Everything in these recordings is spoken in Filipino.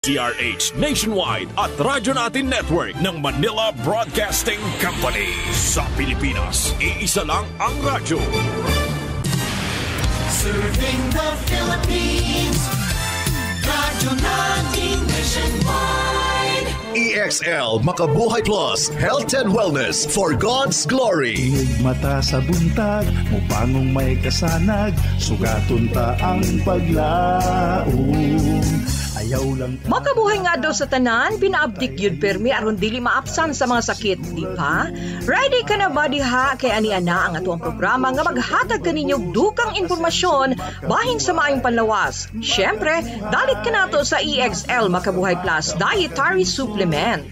DZRH Nationwide at Radyo Natin Network ng Manila Broadcasting Company. Sa Pilipinas, iisa lang ang radyo. Serving the Philippines, Radyo Natin Nationwide. EXL Makabuhay Plus, Health and Wellness for God's Glory. Tinig mata sa buntag, mupangong may kasanag, sugatun ta ang paglaom. Ayaw lang ta. Makabuhay nga daw sa tanan, pinaabdik yun permi aron dili maapsan sa mga sakit, di ba? Ready ka na ba diha kay ani-ana ang atuang programa nga maghatag kaninyong dukang impormasyon bahin sa maayong panlawas. Syempre, dalit ka nato sa EXL Makabuhay Plus Dietary Supplement.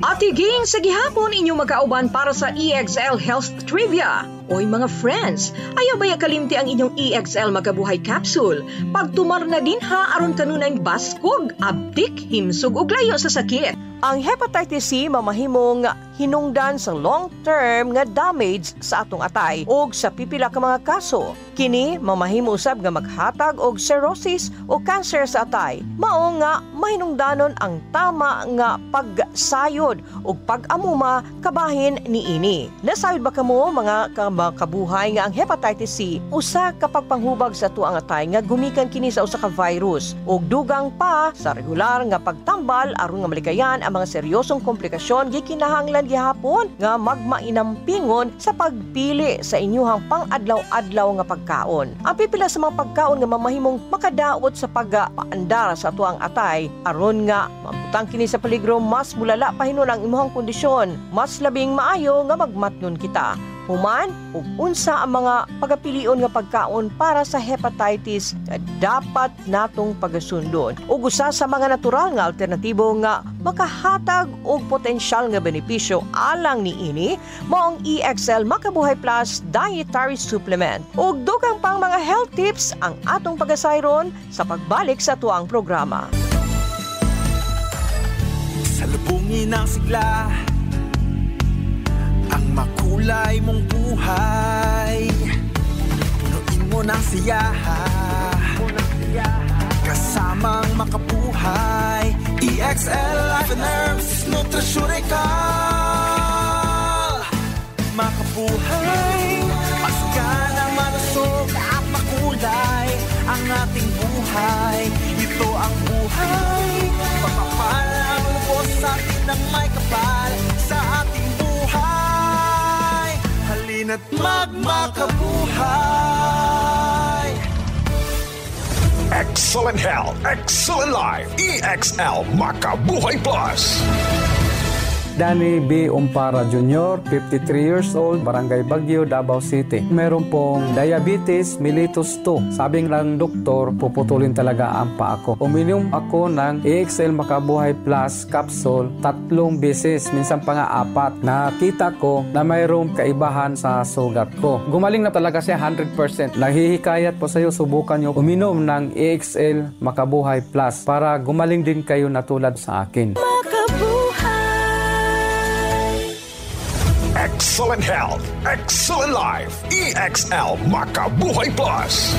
At higing sa gihapon inyong magkauban para sa EXL Health Trivia. Oy mga friends, ayaw baya kalimti ang inyong EXL Makabuhay Capsule. Pagtumar na din ha aron kanunay baskog, abdik, himsog ug layo sa sakit. Ang hepatitis C mamahimong hinungdan sa long-term nga damage sa atong atay ug sa pipila ka mga kaso. Kini mamahimo usab nga maghatag og cirrhosis o cancer sa atay. Mao nga mahinungdanon ang tama nga pagsayod ug pag-amuma kabahin niini. Nasayod ba kamo mga kabuhay nga ang hepatitis C usa ka pagpanghubag sa tuang atay nga gumikan kini sa usa ka virus ug dugang pa sa regular nga pagtambal aron nga malikayan ang mga seryosong komplikasyon gikinahanglan gihapon nga magmainampingon sa pagpili sa inyuhang pang-adlaw-adlaw nga pagkaon. Ang pipila sa mga pagkaon nga mamahimong makadaot sa pagpaandar sa tuang atay aron nga mabutang kini sa peligro mas mulala pa hinon ang imuhang kondisyon. Mas labing maayo nga magmatnon kita. Human ug unsa ang mga pagapilion nga pagkaon para sa hepatitis nga dapat natong pagasundon. Ug usa sa mga natural nga alternatibo nga makahatag og potensyal nga benepisyo alang niini mao ang EXL Makabuhay Plus Dietary Supplement. Ug dugang pang mga health tips ang atong pagasayron sa pagbalik sa tuang programa. Salubungin ang sigla, ang makulay mong buhay, punuin mo ng siyaha, kasamang makabuhay. EXL Life and Herbs Nutraceutical. Makabuhay, masigana, malusog at makulay ang ating buhay. Ito ang buhay, pagpapalang lubos sa atin ng may kapal sa ating buhay. Halina't magmakabuhay. Excellent health, excellent life. EXL Makabuhay Plus. Danny B. Umpara Jr., 53 years old, Barangay Baguio, Davao City. Meron pong diabetes mellitus 2. Sabing lang doktor, puputulin talaga ang paa ko. Uminom ako ng EXL Makabuhay Plus capsule 3 beses, minsan pa nga 4. Nakita ko na mayroong kaibahan sa sugat ko. Gumaling na talaga siya 100%. Naghihikayat po sa iyo, subukan nyo uminom ng EXL Makabuhay Plus para gumaling din kayo na tulad sa akin. Excellent health, excellent life. EXL Makabuhay Plus.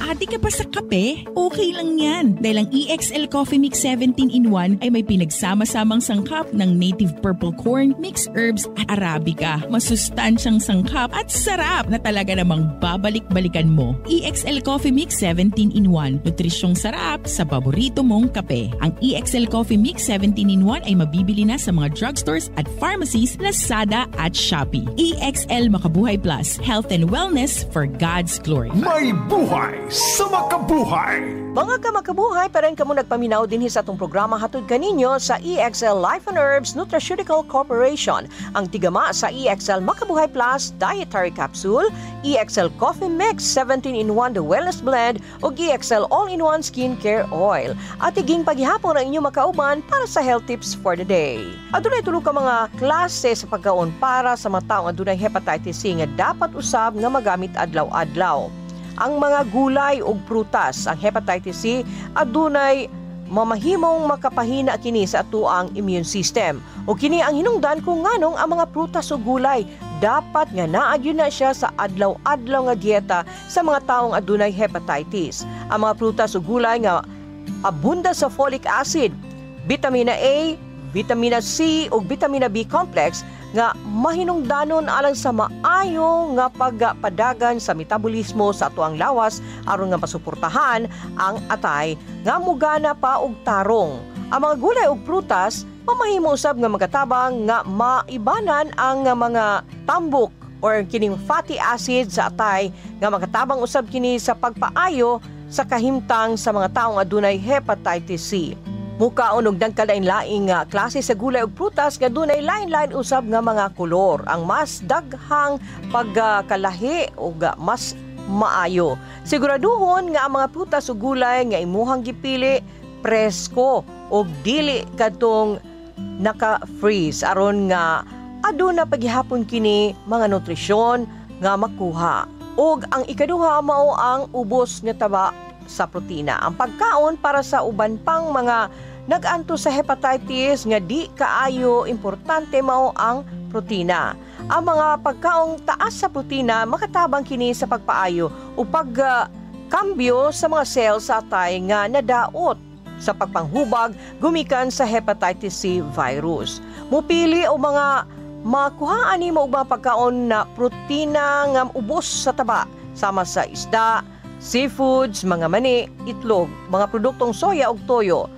Adik ka pa sa kape? Okay lang yan. Dahil ang EXL Coffee Mix 17-in-1 ay may pinagsama-samang sangkap ng native purple corn, mixed herbs at arabica. Masustansyang sangkap at sarap na talaga namang babalik-balikan mo. EXL Coffee Mix 17-in-1. Nutrisyong sarap sa paborito mong kape. Ang EXL Coffee Mix 17-in-1 ay mabibili na sa mga drugstores at pharmacies, Lazada at Shopee. EXL Makabuhay Plus. Health and Wellness for God's Glory. May buhay sa makabuhay. Mga kamakabuhay, parang kamo nagpaminaw din sa atong programa hatod kaninyo sa EXL Life and Herbs Nutraceutical Corporation. Ang tigama sa EXL Makabuhay Plus Dietary Capsule, EXL Coffee Mix 17-in-1 The Wellness Blend o EXL All-in-One Skincare Oil. At higing paghihapon ang inyong makauban para sa health tips for the day. Adunay tulog ka mga klase sa pagkaon para sa mga taong adunay hepatitis C nga dapat usab nga magamit adlaw-adlaw. Ang mga gulay ug prutas, ang hepatitis C adunay mamahimong makapahina kini sa atuang immune system. O kini ang hinungdan kung nganong ang mga prutas ug gulay dapat nga naagyo na siya sa adlaw-adlaw nga dieta sa mga taong adunay hepatitis. Ang mga prutas ug gulay nga abunda sa folic acid, vitamina A, vitamina C ug vitamina B complex nga mahinungdanon alang sa maayo nga pagpadagan sa metabolismo sa atoang lawas aron nga masuportahan ang atay nga mugana pa og tarong. Ang mga gulay ug prutas mamahimo usab nga magatabang nga maibanan ang mga tambok or kining fatty acid sa atay nga magatabang usab kini sa pagpaayo sa kahimtang sa mga taong adunay hepatitis C. Mukaon og dagkalain-laing nga klase sa gulay ug prutas nga dunay lain-lain usab nga mga kolor. Ang mas daghang pagkalahi ug mas maayo. Siguraduhon nga ang mga prutas ug gulay nga imuhang gipili presko ug dili kadtong naka-freeze aron nga aduna paghihapon kini mga nutrisyon nga makuha. Ug ang ikaduha mao ang ubos nga taba sa protina. Ang pagkaon para sa uban pang mga nag-anto sa hepatitis nga di kaayo importante mao ang protina. Ang mga pagkaong taas sa protina makatabang kini sa pagpaayo o pagkambyo sa mga cells sa atay nga nadaot sa pagpanghubag gumikan sa hepatitis C virus. Mupili o mga makuhaan nimo og mga pagkaon na protina nga ubos sa taba sama sa isda, seafoods, mga mani, itlog, mga produktong soya ug toyo.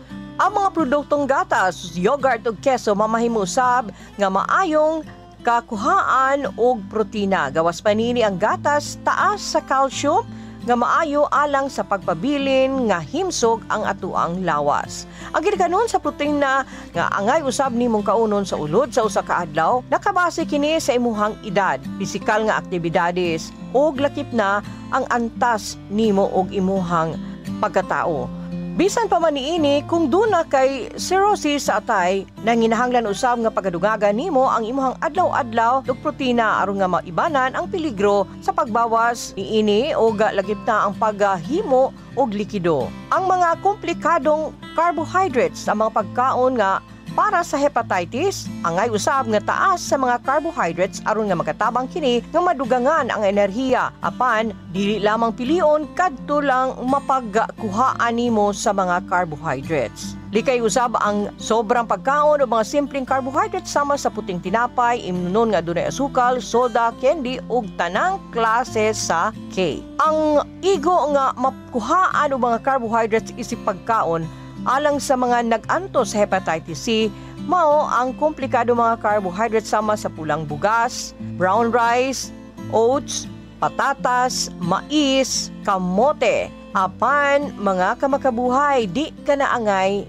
Ang mga produktong gatas, yogurt ug keso mamahimo usab nga maayong kakuhaan og protina. Gawas pa nini ang gatas taas sa calcium nga maayo alang sa pagpabilin nga himsog ang atuang lawas. Ang ginikanon sa protina nga angay usab nimong kaunon sa ulod sa usa ka adlaw, nakabase kini sa imuhang edad, pisikal nga aktibidades ug lakip na ang antas nimo og imuhang pagkatao. Bisan pa man niini kung duna kay cirrhosis sa atay, nanginahanglan usab nga pagadugagan nimo ang imuhang adlaw-adlaw ug protina aron nga maibanan ang peligro sa pagbawas niini o lagip na ang paghimo og likido. Ang mga komplikadong carbohydrates sa mga pagkaon nga para sa hepatitis, angay usab nga taas sa mga carbohydrates aron nga makatabang kini nga madugangan ang enerhiya apan dili lamang pilion kadto lang mapagkuhaan nimo sa mga carbohydrates. Likay usab ang sobrang pagkaon o mga simpleng carbohydrates sama sa puting tinapay, imnunon nga dunay asukal, soda, candy ug tanang klase sa cake. Ang igo nga makuhaan o mga carbohydrates isip pagkaon alang sa mga nag-anto sa hepatitis C, mao ang komplikado mga carbohydrates sama sa pulang bugas, brown rice, oats, patatas, mais, kamote. Apan mga kamakabuhay, di ka naangay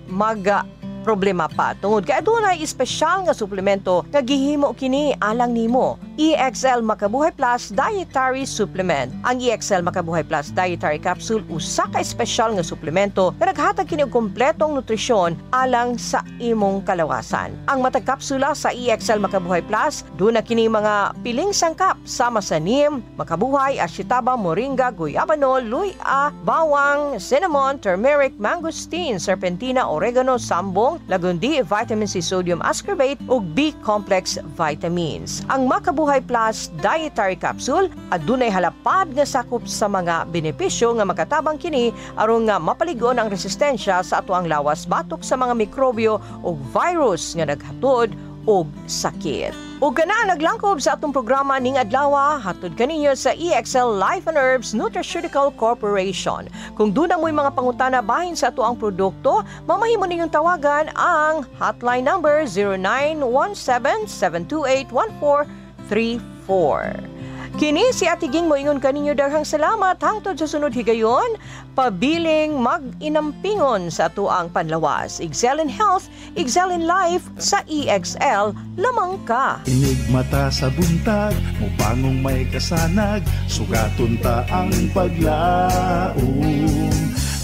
problema pa. Tungod kay adunay espesyal nga suplemento nga gihimo kini alang nimo. EXL Makabuhay Plus Dietary Supplement. Ang EXL Makabuhay Plus Dietary Capsule usa ka espesyal nga suplemento nga naghatag kini og kompletong nutrisyon alang sa imong kalawasan. Ang matag kapsula sa EXL Makabuhay Plus duna kini mga piling sangkap sama sa neem, makabuhay, ashitaba, moringa, guyabanol, luya, bawang, cinnamon, turmeric, mangosteen, serpentina, oregano, sambong, lagundi, vitamin C, sodium ascorbate ug B-complex vitamins. Ang Makabuhay Plus Dietary Capsule adunay halapad nga sakop sa mga benepisyo nga makatabang kini aron nga mapaligon ang resistensya sa atoang lawas batok sa mga mikrobyo ug virus nga naghatod og sakit. Ug kana naglangkob sa atong programa ning adlaw hatod kaninyo sa EXL Life and Herbs Nutraceutical Corporation. Kung dunang mo'y mga pangutana bahin sa ato ang produkto, mamahimo ninyong tawagan ang hotline number 0917-728-1434. Kini si Ate Ging moingon kaninyo daghang salamat hangtod sa sunod higayon, pabiling mag-inampingon sa atuang panlawas. Excel in Health, Excel in Life sa EXL lamang ka. Inigmata sa buntag, mupangong may kasanag, sugaton ta ang paglaom.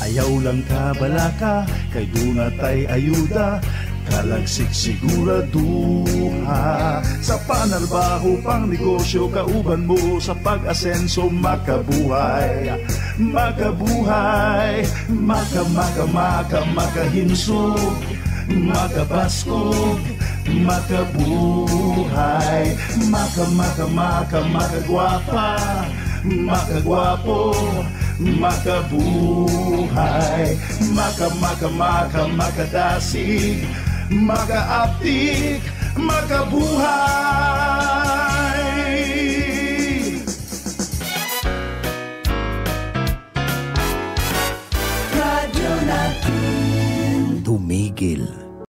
Ayaw lang ka balaka, kay dunatay ayuda, kalagsik siguraduha. Sa panarbaho pang negosyo, kauban mo sa pag-asenso, makabuhay. Makabuhay, makahinsog, makabaskog, makabuhay. Makagwapa, makagwapo, makabuhay, makadasig, makaaptik, makabuhay. Radyo natin. Tumigil